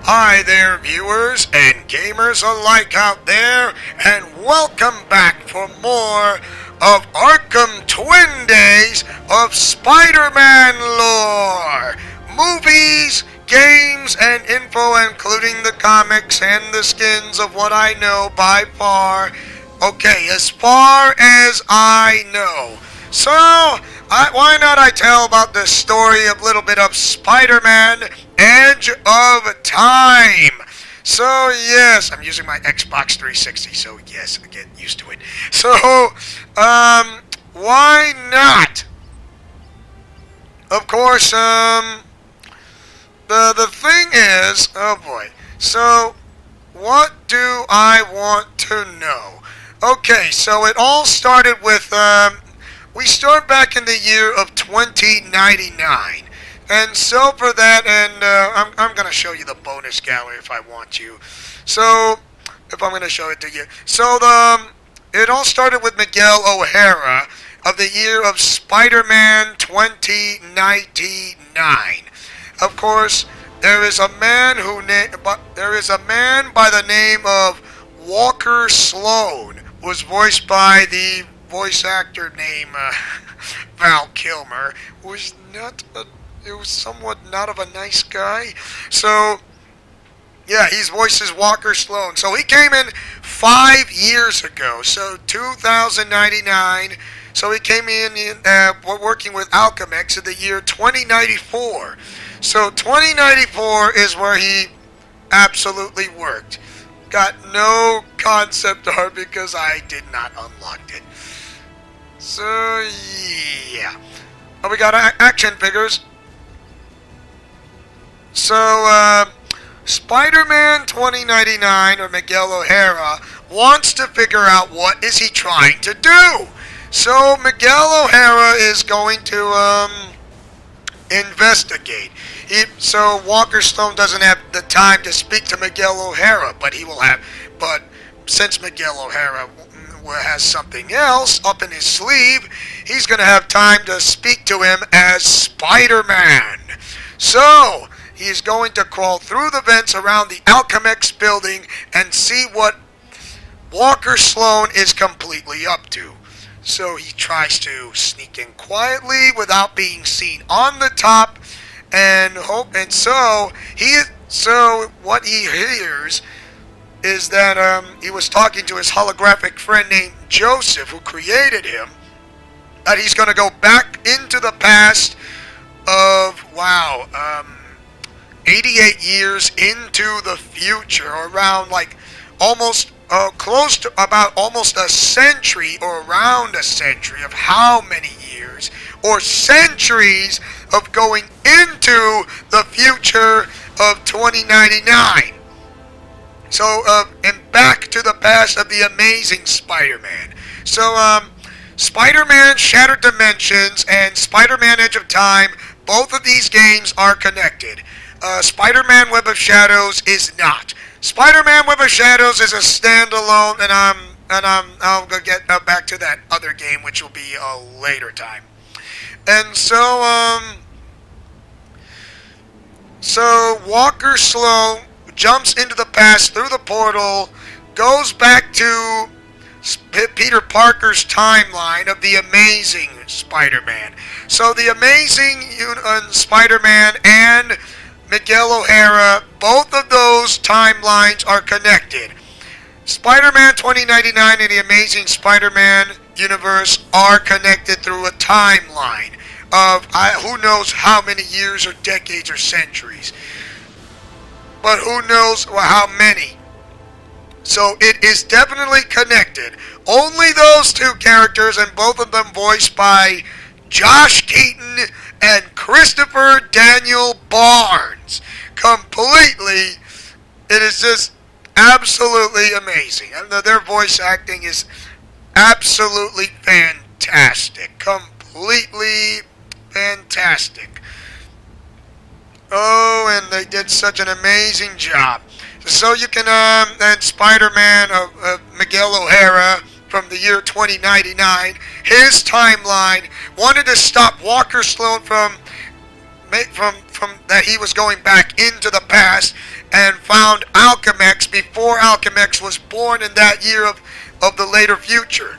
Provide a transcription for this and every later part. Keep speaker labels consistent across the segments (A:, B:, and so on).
A: Hi there, viewers and gamers alike out there, and welcome back for more of Arkham Twin Days of Spider-Man lore. Movies, games, and info, including the comics and the skins of what I know by far. Okay, as far as I know. So, why not I tell about the story of a little bit of Spider-Man Edge of Time. So, yes, I'm using my Xbox 360, so yes, I get used to it. So, why not? Of course, the thing is, oh boy, so, what do I want to know? Okay, so it all started with, we start back in the year of 2099. And so for that, and I'm going to show you the bonus gallery if I want to. So, if I'm going to show it to you. So, it all started with Miguel O'Hara of the year of Spider-Man 2099. Of course, there is a man by the name of Walker Sloan, who was voiced by the voice actor named Val Kilmer, who was somewhat not of a nice guy. So, yeah, he voices Walker Sloan. So he came in 5 years ago, so 2099. So he came in working with Arkham in the year 2094. So 2094 is where he absolutely worked. Got no concept art because I did not unlock it. So, yeah. Oh, we got action figures. So, Spider-Man 2099, or Miguel O'Hara, wants to figure out what is he trying to do. So, Miguel O'Hara is going to, investigate. So, Walker Sloan doesn't have the time to speak to Miguel O'Hara, but he will have, but since Miguel O'Hara has something else up in his sleeve, he's going to have time to speak to him as Spider-Man. So, he is going to crawl through the vents around the Alchemex building and see what Walker Sloan is completely up to. So he tries to sneak in quietly without being seen on the top, and so what he hears is that he was talking to his holographic friend named Joseph, who created him, that he's going to go back into the past of, 88 years into the future, around like almost close to about almost a century, or around a century of how many years or centuries of going into the future of 2099. So, and back to the past of the Amazing Spider-Man. So, Spider-Man Shattered Dimensions and Spider-Man Edge of Time, both of these games are connected. Spider-Man Web of Shadows is not. Spider-Man Web of Shadows is a standalone, and I'll go get back to that other game, which will be a later time. And so, so Walker Sloan jumps into the past through the portal, goes back to Peter Parker's timeline of the Amazing Spider-Man. So the Amazing Spider-Man and Miguel O'Hara, both of those timelines are connected. Spider-Man 2099 and the Amazing Spider-Man universe are connected through a timeline of who knows how many years or decades or centuries. But who knows how many. So it is definitely connected. Only those two characters, and both of them voiced by Josh Keaton and Christopher Daniel Barnes. Completely, it is just absolutely amazing. And their voice acting is absolutely fantastic. Completely fantastic. Oh, and they did such an amazing job. So you can, and Spider-Man Miguel O'Hara from the year 2099, his timeline wanted to stop Walker Sloan from that he was going back into the past, and found Alchemax before Alchemax was born in that year of the later future.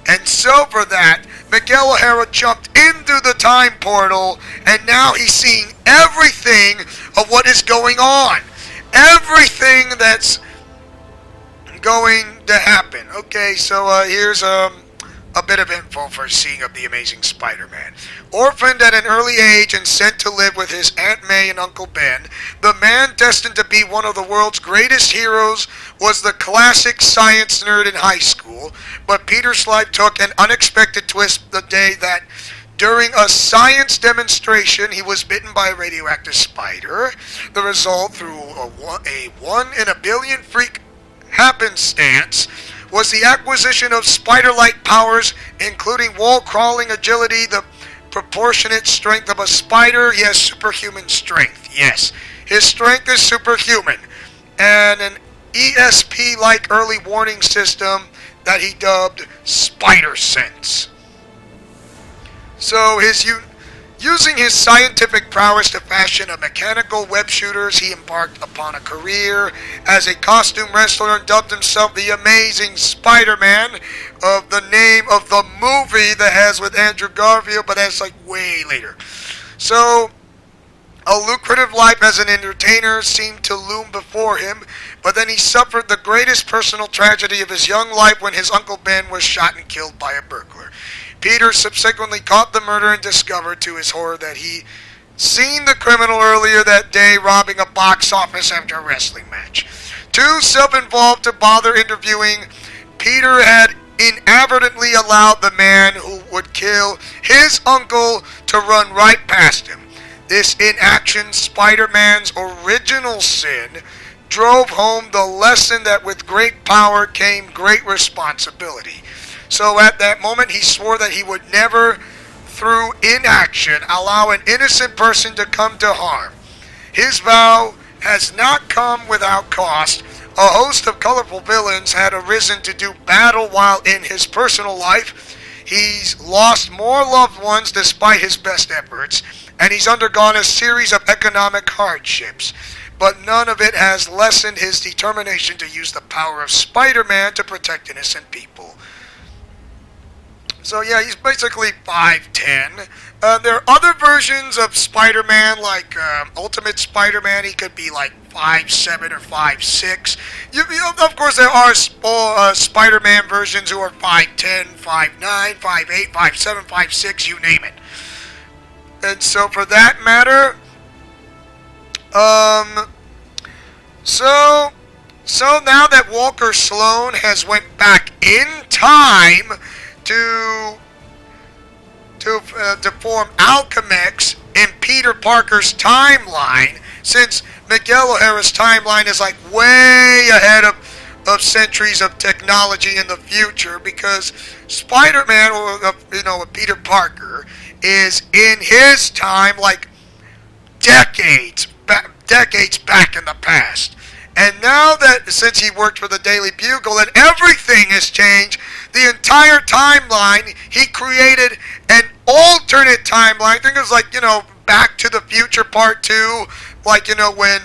A: And so for that, Miguel O'Hara jumped into the time portal, and now he's seeing everything of what is going on. Everything that's going to happen. Okay, so here's a bit of info for seeing of the Amazing Spider-Man. Orphaned at an early age and sent to live with his Aunt May and Uncle Ben, the man destined to be one of the world's greatest heroes was the classic science nerd in high school, but Peter's life took an unexpected twist the day that during a science demonstration he was bitten by a radioactive spider. The result, through a 1 in a billion freak happenstance, was the acquisition of spider-like powers, including wall-crawling agility, the proportionate strength of a spider. Yes, superhuman strength. Yes, his strength is superhuman. And an ESP-like early warning system that he dubbed Spider Sense. So using his scientific prowess to fashion a mechanical web shooters, he embarked upon a career as a costume wrestler and dubbed himself the Amazing Spider-Man, of the name of the movie that has with Andrew Garfield, but that's like way later. So a lucrative life as an entertainer seemed to loom before him, but then he suffered the greatest personal tragedy of his young life when his Uncle Ben was shot and killed by a burglar. Peter subsequently caught the murder and discovered to his horror that he seen the criminal earlier that day robbing a box office after a wrestling match. Too self-involved to bother interviewing, Peter had inadvertently allowed the man who would kill his uncle to run right past him. This inaction, Spider-Man's original sin, drove home the lesson that with great power came great responsibility. So at that moment he swore that he would never, through inaction, allow an innocent person to come to harm. His vow has not come without cost. A host of colorful villains had arisen to do battle, while in his personal life he's lost more loved ones despite his best efforts, and he's undergone a series of economic hardships. But none of it has lessened his determination to use the power of Spider-Man to protect innocent people. So yeah, he's basically 5'10". There are other versions of Spider-Man, like Ultimate Spider-Man. He could be like 5'7" or 5'6". Of course, there are Spider-Man versions who are 5'10", 5'9", 5'8", 5'7", 5'6", you name it. And so for that matter, so now that Walker Sloan has went back in time to form Alchemax in Peter Parker's timeline, since Miguel O'Hara's timeline is like way ahead of centuries of technology in the future, because Spider-Man, Peter Parker, is in his time like decades back in the past. And now that, since he worked for the Daily Bugle and everything has changed, the entire timeline, he created an alternate timeline. I think it was like, Back to the Future Part 2, like, when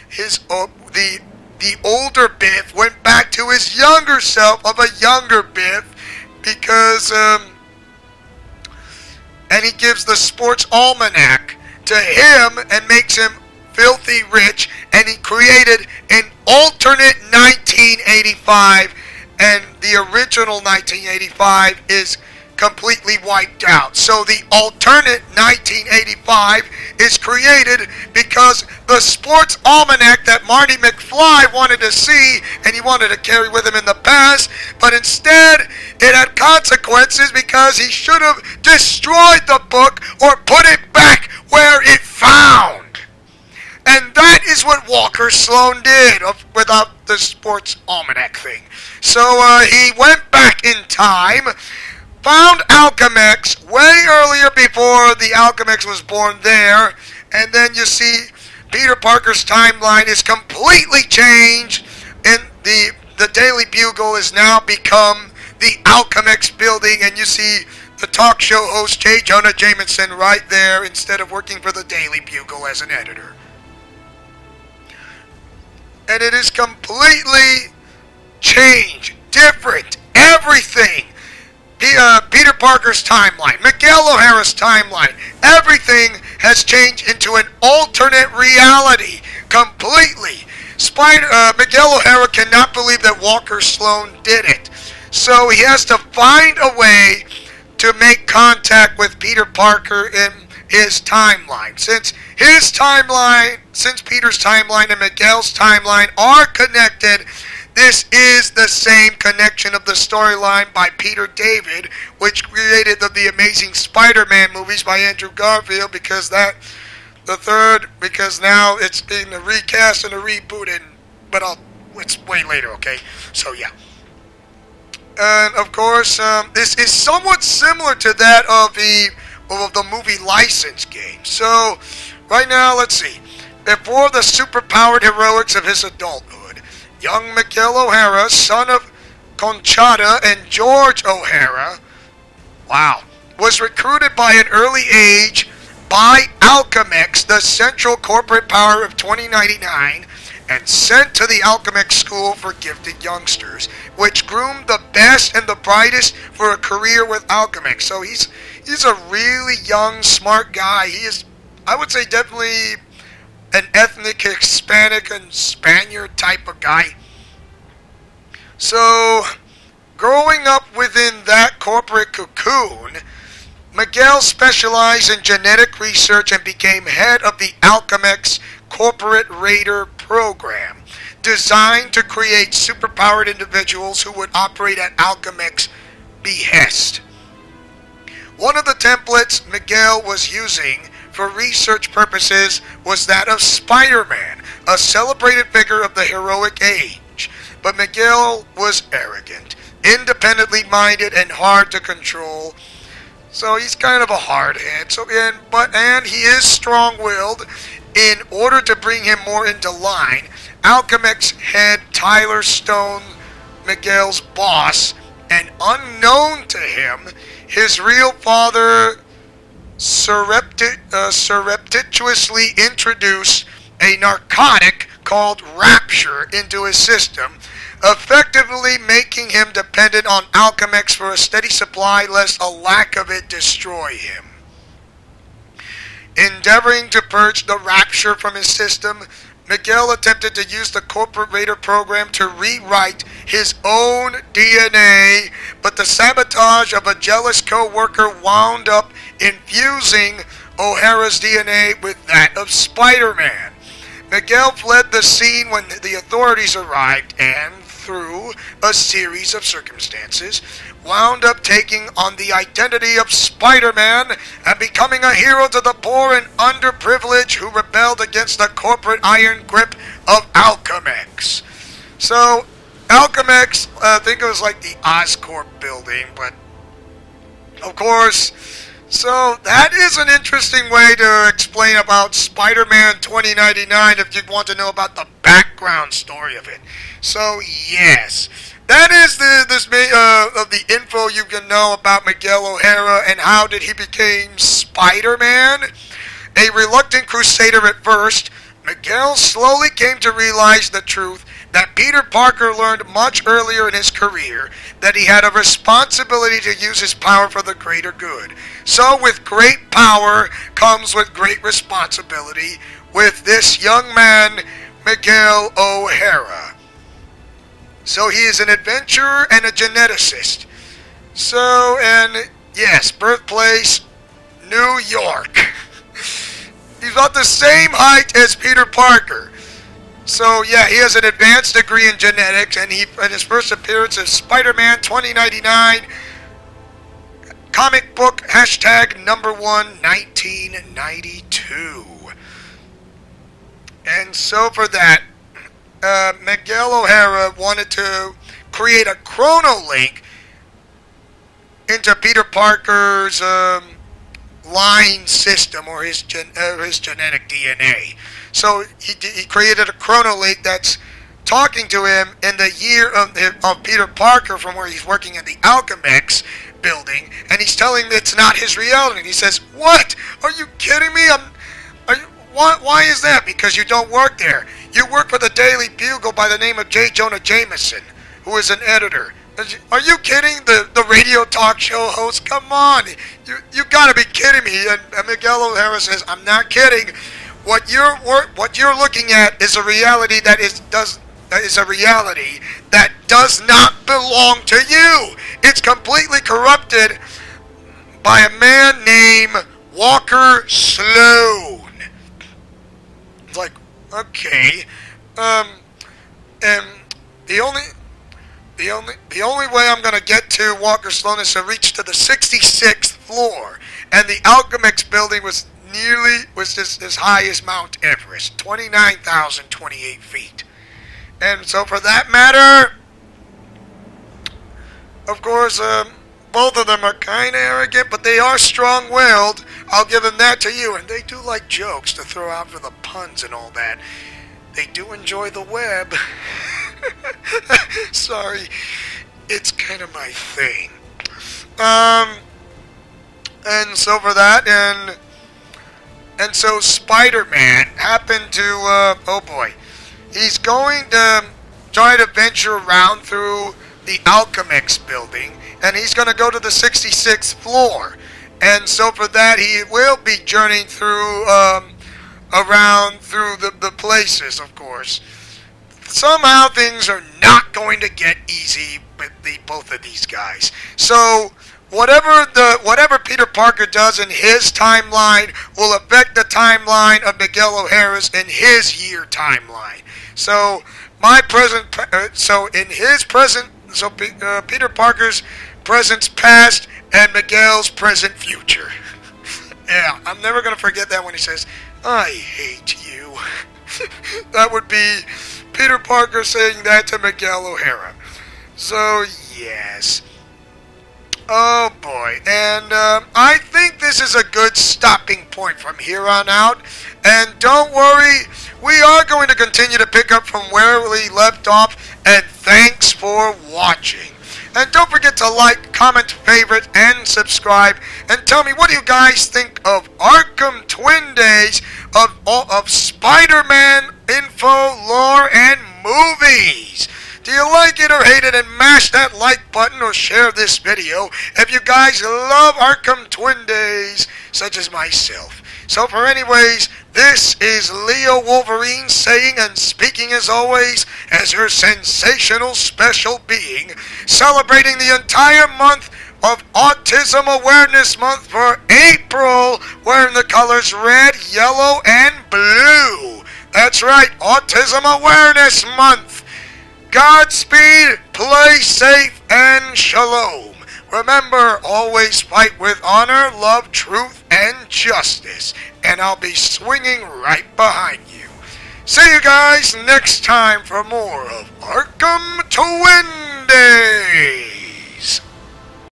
A: his the older Biff went back to his younger self of a younger Biff, because, and he gives the sports almanac to him and makes him filthy rich, and he created an alternate 1985, and the original 1985 is completely wiped out. So the alternate 1985 is created because the sports almanac that Marty McFly wanted to see and he wanted to carry with him in the past, but instead it had consequences because he should have destroyed the book or put it back where it found. And that is what Walker Sloan did without the sports almanac thing. So he went back in time, found Alchemax way earlier before the Alchemax was born there, and then you see Peter Parker's timeline is completely changed, and the Daily Bugle has now become the Alchemax building, and you see the talk show host J. Jonah Jameson right there instead of working for the Daily Bugle as an editor. and it is completely changed, different, everything. Peter Parker's timeline, Miguel O'Hara's timeline, everything has changed into an alternate reality completely. Miguel O'Hara cannot believe that Walker Sloan did it, so he has to find a way to make contact with Peter Parker in his timeline. Since Peter's timeline and Miguel's timeline are connected, this is the same connection of the storyline by Peter David, which created the Amazing Spider-Man movies by Andrew Garfield, because now it's being recast and rebooted, but it's way later, okay? So yeah. And of course, this is somewhat similar to that of the movie License game. So right now, let's see. Before the superpowered heroics of his adulthood, young Miguel O'Hara, son of Conchata and George O'Hara, was recruited by an early age by Alchemex, the central corporate power of 2099, and sent to the Alchemex School for Gifted Youngsters, which groomed the best and the brightest for a career with Alchemex. So he's a really young, smart guy. He is, I would say, definitely an ethnic Hispanic and Spaniard type of guy. So, growing up within that corporate cocoon, Miguel specialized in genetic research and became head of the Alchemex Corporate Raider program, designed to create superpowered individuals who would operate at Alchemex's behest. One of the templates Miguel was using for research purposes was that of Spider-Man, a celebrated figure of the heroic age. But Miguel was arrogant, independently minded, and hard to control. So he's kind of a hardhead. And he is strong-willed. In order to bring him more into line, Alchemex head Tyler Stone, Miguel's boss, and unknown to him, his real father surreptitiously introduced a narcotic called Rapture into his system, effectively making him dependent on Alchemex for a steady supply lest a lack of it destroy him. Endeavoring to purge the Rapture from his system, Miguel attempted to use the Corporate Raider program to rewrite his own DNA, but the sabotage of a jealous co-worker wound up infusing O'Hara's DNA with that of Spider-Man. Miguel fled the scene when the authorities arrived and, through a series of circumstances, wound up taking on the identity of Spider-Man and becoming a hero to the poor and underprivileged who rebelled against the corporate iron grip of Alchemex. So, Alchemex, I think it was like the Oscorp building, but of course, so that is an interesting way to explain about Spider-Man 2099 if you want to know about the background story of it. So, yes. That is the info you can know about Miguel O'Hara and how did he become Spider-Man. A reluctant crusader at first, Miguel slowly came to realize the truth that Peter Parker learned much earlier in his career, that he had a responsibility to use his power for the greater good. So with great power comes with great responsibility with this young man, Miguel O'Hara. So he is an adventurer and a geneticist. So, and yes, birthplace, New York. He's about the same height as Peter Parker. So yeah, he has an advanced degree in genetics, and in his first appearance as Spider-Man 2099, comic book hashtag #1 1992. And so for that, Miguel O'Hara wanted to create a chronolink into Peter Parker's line system, or his genetic DNA. So he created a chronolink that's talking to him in the year of Peter Parker from where he's working in the Alchemex building, and he's telling him it's not his reality. And he says, "What? Are you kidding me? Why is that? Because you don't work there. You work for the Daily Bugle by the name of J. Jonah Jameson, who is an editor. Are you kidding? The radio talk show host? Come on. You gotta be kidding me. And Miguel O'Hara says, I'm not kidding. What you're looking at is a reality that is a reality that does not belong to you. It's completely corrupted by a man named Walker Sloan. It's like, okay, and the only way I'm gonna get to Walker Sloan is to reach to the 66th floor, and the Alchemix building was just as high as Mount Everest, 29,028 feet. And so for that matter, of course, both of them are kind of arrogant, but they are strong-willed. I'll give them that to you. And they do like jokes to throw out for the puns and all that. They do enjoy the web. Sorry, it's kind of my thing. And so for that, and so Spider-Man happened to, oh boy, he's going to try to venture around through the Alchemix building, and he's going to go to the 66th floor. And so for that, he will be journeying through, around through the places, of course. Somehow things are not going to get easy with both of these guys. So whatever Peter Parker does in his timeline will affect the timeline of Miguel O'Hara's in his year timeline. So Peter Parker's present's past and Miguel's present future. Yeah, I'm never gonna forget that when he says, "I hate you." That would be Peter Parker saying that to Miguel O'Hara. So yes. Oh boy, and I think this is a good stopping point from here on out. And don't worry, we are going to continue to pick up from where we left off. And thanks for watching. And don't forget to like, comment, favorite, and subscribe. And tell me, what do you guys think of Arkham Twin Days, of Spider-Man info, lore, and movies? Do you like it or hate it? And mash that like button or share this video if you guys love Arkham Twin Days, such as myself. So for anyways, this is Leo Wolverine saying and speaking as always as your sensational special being, celebrating the entire month of Autism Awareness Month for April, wearing the colors red, yellow, and blue. That's right, Autism Awareness Month. Godspeed, play safe, and shalom. Remember, always fight with honor, love, truth, and justice. And I'll be swinging right behind you. See you guys next time for more of Arkham Twin